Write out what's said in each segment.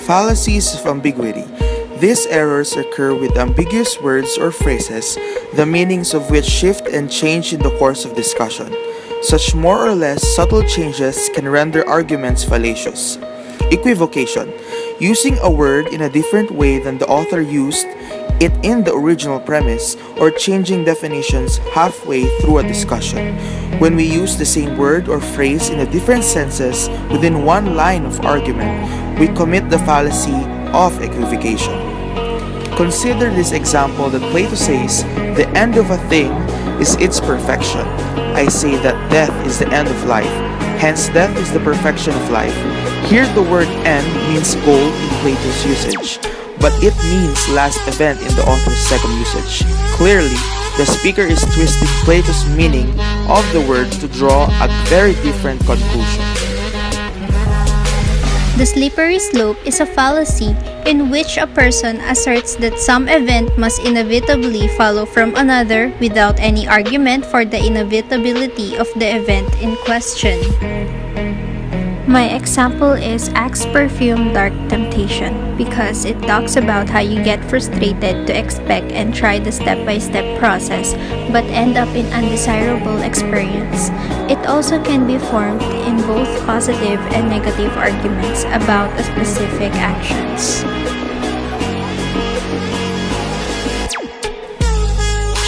Fallacies of ambiguity. These errors occur with ambiguous words or phrases, the meanings of which shift and change in the course of discussion. Such more or less subtle changes can render arguments fallacious. Equivocation. Using a word in a different way than the author used it in the original premise, or changing definitions halfway through a discussion. When we use the same word or phrase in a different senses within one line of argument, we commit the fallacy of equivocation. Consider this example that Plato says, "The end of a thing is its perfection. I say that death is the end of life. Hence, death is the perfection of life." Here the word end means goal in Plato's usage, but it means last event in the author's second usage. Clearly, the speaker is twisting Plato's meaning of the word to draw a very different conclusion. The slippery slope is a fallacy in which a person asserts that some event must inevitably follow from another without any argument for the inevitability of the event in question. My example is Axe Perfume Dark Temptation because it talks about how you get frustrated to expect and try the step-by-step process but end up in undesirable experience. It also can be formed in both positive and negative arguments about a specific actions.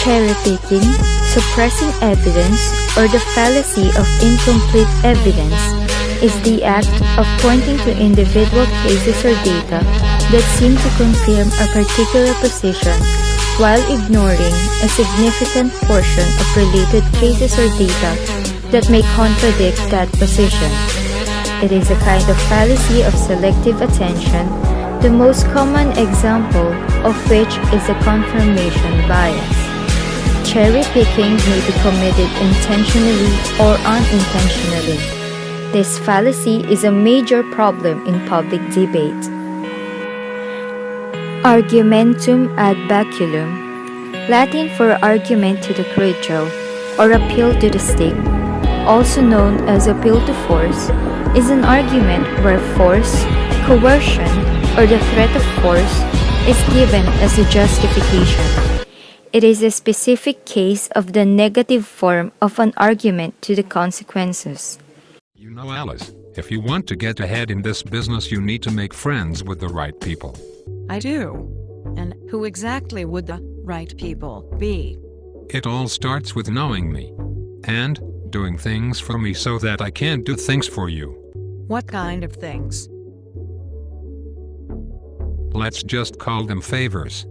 Cherry-picking, suppressing evidence, or the fallacy of incomplete evidence is the act of pointing to individual cases or data that seem to confirm a particular position while ignoring a significant portion of related cases or data that may contradict that position. It is a kind of fallacy of selective attention, the most common example of which is the confirmation bias. Cherry-picking may be committed intentionally or unintentionally. This fallacy is a major problem in public debate. Argumentum ad baculum, Latin for argument to the credial or appeal to the stick, also known as appeal to force, is an argument where force, coercion, or the threat of force is given as a justification. It is a specific case of the negative form of an argument to the consequences. You know, Alice, if you want to get ahead in this business, you need to make friends with the right people. I do. And who exactly would the right people be? It all starts with knowing me and doing things for me so that I can do things for you. What kind of things? Let's just call them favors.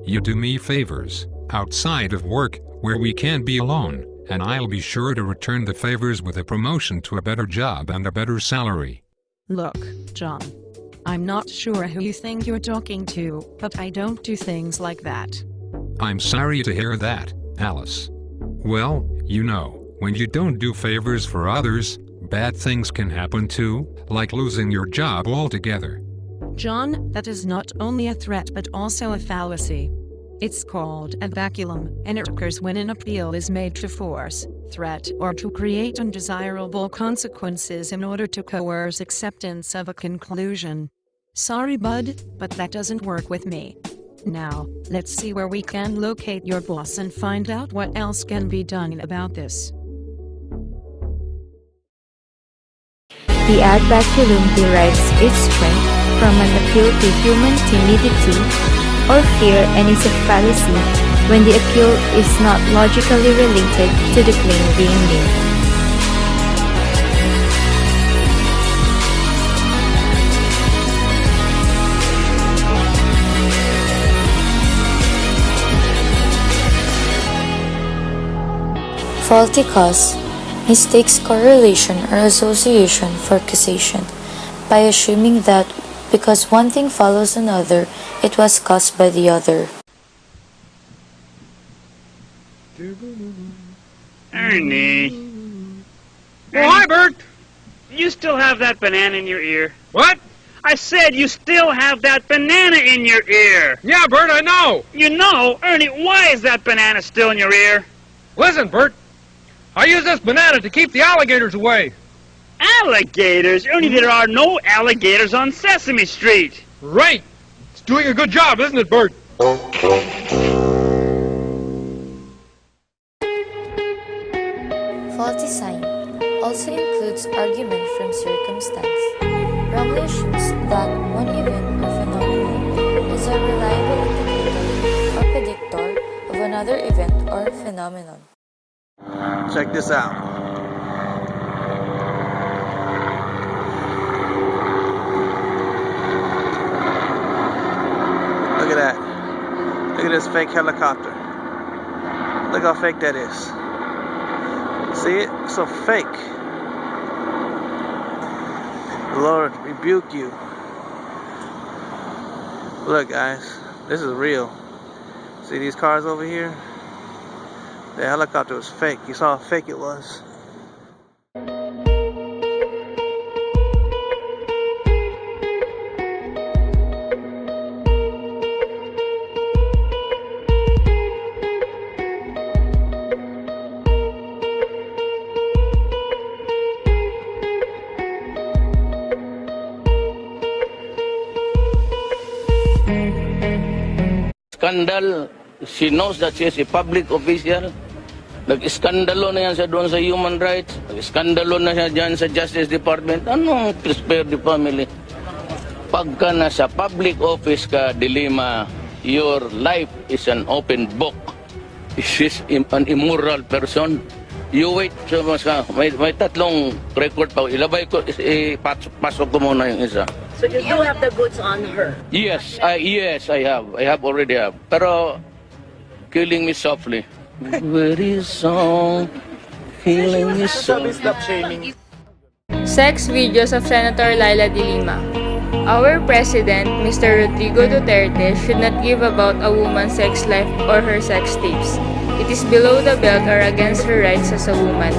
You do me favors outside of work where we can be alone, and I'll be sure to return the favors with a promotion to a better job and a better salary. Look, John. I'm not sure who you think you're talking to, but I don't do things like that. I'm sorry to hear that, Alice. Well, you know, when you don't do favors for others, bad things can happen too, like losing your job altogether. John, that is not only a threat but also a fallacy. It's called a baculum, and it occurs when an appeal is made to force, threat, or to create undesirable consequences in order to coerce acceptance of a conclusion. Sorry, bud, but that doesn't work with me. Now, let's see where we can locate your boss and find out what else can be done about this. The ad baculum derives its strength from an appeal to human timidity or fear and is a fallacy when the appeal is not logically related to the claim being made. Faulty cause mistakes correlation or association for causation by assuming that because one thing follows another, it was caused by the other. Ernie. Oh, hi, Bert. You still have that banana in your ear? What? I said you still have that banana in your ear. Yeah, Bert, I know. You know, Ernie, why is that banana still in your ear? Listen, Bert. I use this banana to keep the alligators away. Alligators? Ernie, there are no alligators on Sesame Street. Right! It's doing a good job, isn't it, Bert? Faulty sign also includes argument from circumstance. Wrongly assumes that one event or phenomenon is a reliable indicator or predictor of another event or phenomenon. Check this out. Look at that. Look at this fake helicopter. Look how fake that is. See it? It's so fake. Lord rebuke you. Look, guys. This is real. See these cars over here? The helicopter was fake. You saw how fake it was. Skandal, she knows that she is a public official. Nag-iskandalo na yan sa doon sa human rights. Nag-iskandalo na siya dyan sa Justice Department. Anong spare the family? Pagka nasa public office ka, Dilima, your life is an open book. She is an immoral person. You wait, so may tatlong record pa. Ilabay ko, pasok ko muna yung isa. So you do have the goods on her? Yes, I have. I have already have. Pero, killing me softly. Very song, killing me softly. Sex videos of Senator Laila de Lima. Our President, Mr. Rodrigo Duterte, should not give about a woman's sex life or her sex tapes. It is below the belt or against her rights as a woman,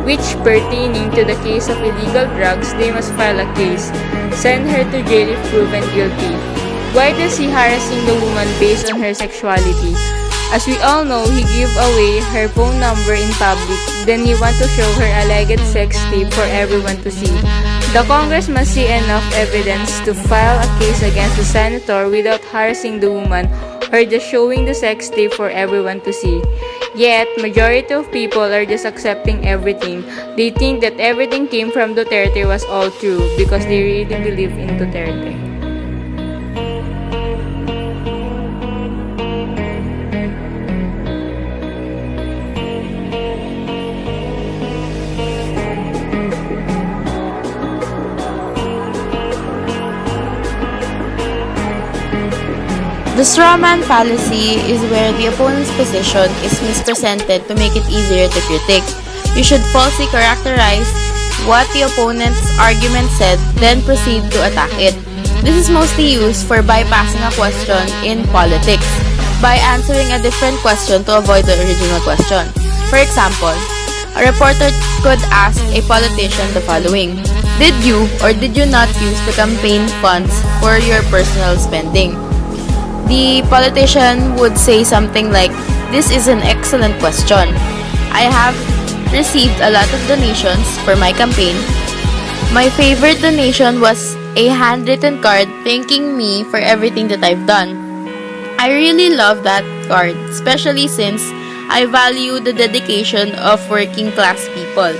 which pertaining to the case of illegal drugs, they must file a case, send her to jail if proven guilty. Why does he harassing the woman based on her sexuality? As we all know, he gave away her phone number in public, then he want to show her alleged sex tape for everyone to see. The Congress must see enough evidence to file a case against the senator without harassing the woman or just showing the sex tape for everyone to see. Yet, majority of people are just accepting everything. They think that everything came from Duterte was all true because they really believe in Duterte. The straw man fallacy is where the opponent's position is mispresented to make it easier to critique. You should falsely characterize what the opponent's argument said, then proceed to attack it. This is mostly used for bypassing a question in politics, by answering a different question to avoid the original question. For example, a reporter could ask a politician the following: did you or did you not use the campaign funds for your personal spending? The politician would say something like, "This is an excellent question. I have received a lot of donations for my campaign. My favorite donation was a handwritten card thanking me for everything that I've done. I really love that card, especially since I value the dedication of working class people."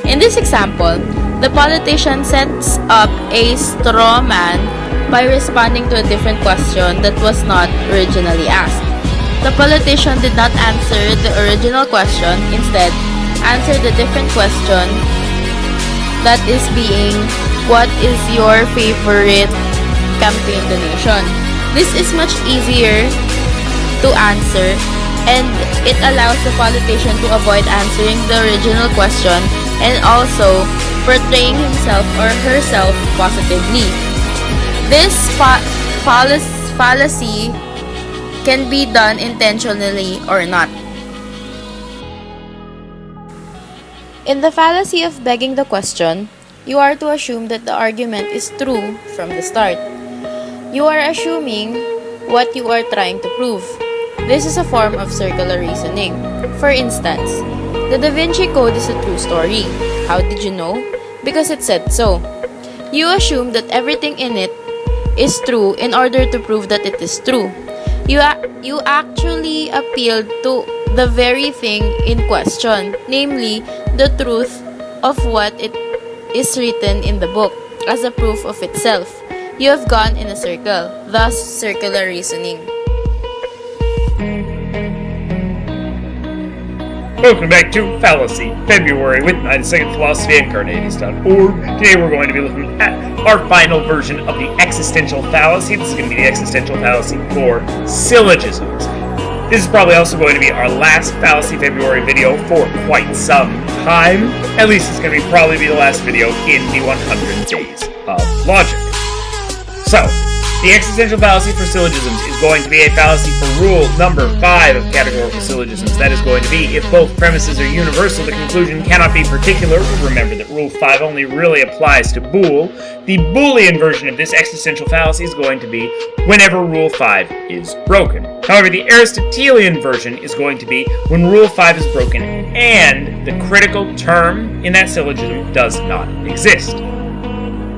In this example, the politician sets up a straw man by responding to a different question that was not originally asked. The politician did not answer the original question, instead, answered the different question that is being, what is your favorite campaign donation? This is much easier to answer, and it allows the politician to avoid answering the original question and also portraying himself or herself positively. This fallacy can be done intentionally or not. In the fallacy of begging the question, you are to assume that the argument is true from the start. You are assuming what you are trying to prove. This is a form of circular reasoning. For instance, the Da Vinci Code is a true story. How did you know? Because it said so. You assume that everything in it is true in order to prove that it is true. You actually appealed to the very thing in question, namely the truth of what it is written in the book as a proof of itself. You have gone in a circle, thus circular reasoning. Welcome back to Fallacy February with 9-Second Philosophy and Carneades.org. Today we're going to be looking at our final version of the existential fallacy. This is going to be the existential fallacy for syllogisms. This is probably also going to be our last Fallacy February video for quite some time. At least it's going to probably be the last video in the 100 Days of Logic. So, the existential fallacy for syllogisms is going to be a fallacy for rule number 5 of categorical syllogisms. That is going to be, if both premises are universal, the conclusion cannot be particular. Remember that rule 5 only really applies to Boole. The Boolean version of this existential fallacy is going to be whenever rule 5 is broken. However, the Aristotelian version is going to be when rule 5 is broken and the critical term in that syllogism does not exist.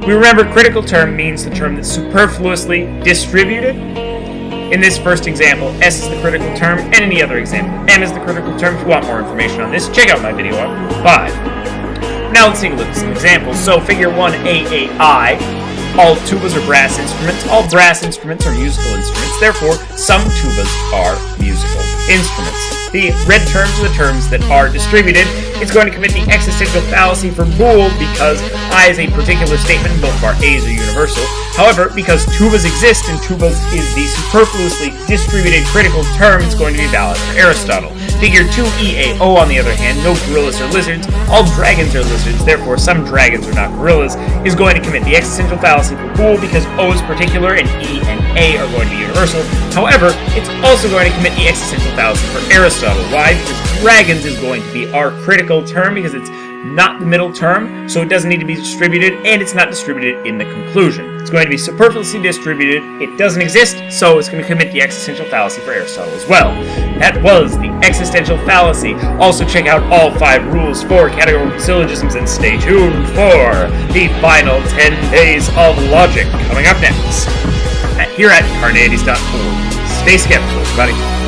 We remember critical term means the term that's superfluously distributed. In this first example, S is the critical term, and in the other example, M is the critical term. If you want more information on this, check out my video on Rule 5. Now let's take a look at some examples. So figure 1AAI, all tubas are brass instruments. All brass instruments are musical instruments. Therefore, some tubas are musical instruments. The red terms are the terms that are distributed. It's going to commit the existential fallacy for Boole because I is a particular statement and both of our A's are universal. However, because tubas exist and tubas is the superfluously distributed critical term, it's going to be valid for Aristotle. Figure 2EAO, on the other hand, no gorillas or lizards, all dragons are lizards, therefore some dragons are not gorillas, is going to commit the existential fallacy for Boole because O is particular and E and A are going to be universal. However, it's also going to commit the existential fallacy for Aristotle. Why? Because dragons is going to be our critical term because it's not the middle term, so it doesn't need to be distributed, and it's not distributed in the conclusion. It's going to be superfluously distributed, it doesn't exist, so it's going to commit the existential fallacy for Aristotle as well. That was the existential fallacy. Also check out all 5 rules for categorical syllogisms and stay tuned for the final 10 Days of Logic coming up next here at Carneades.org. Stay skeptical, everybody.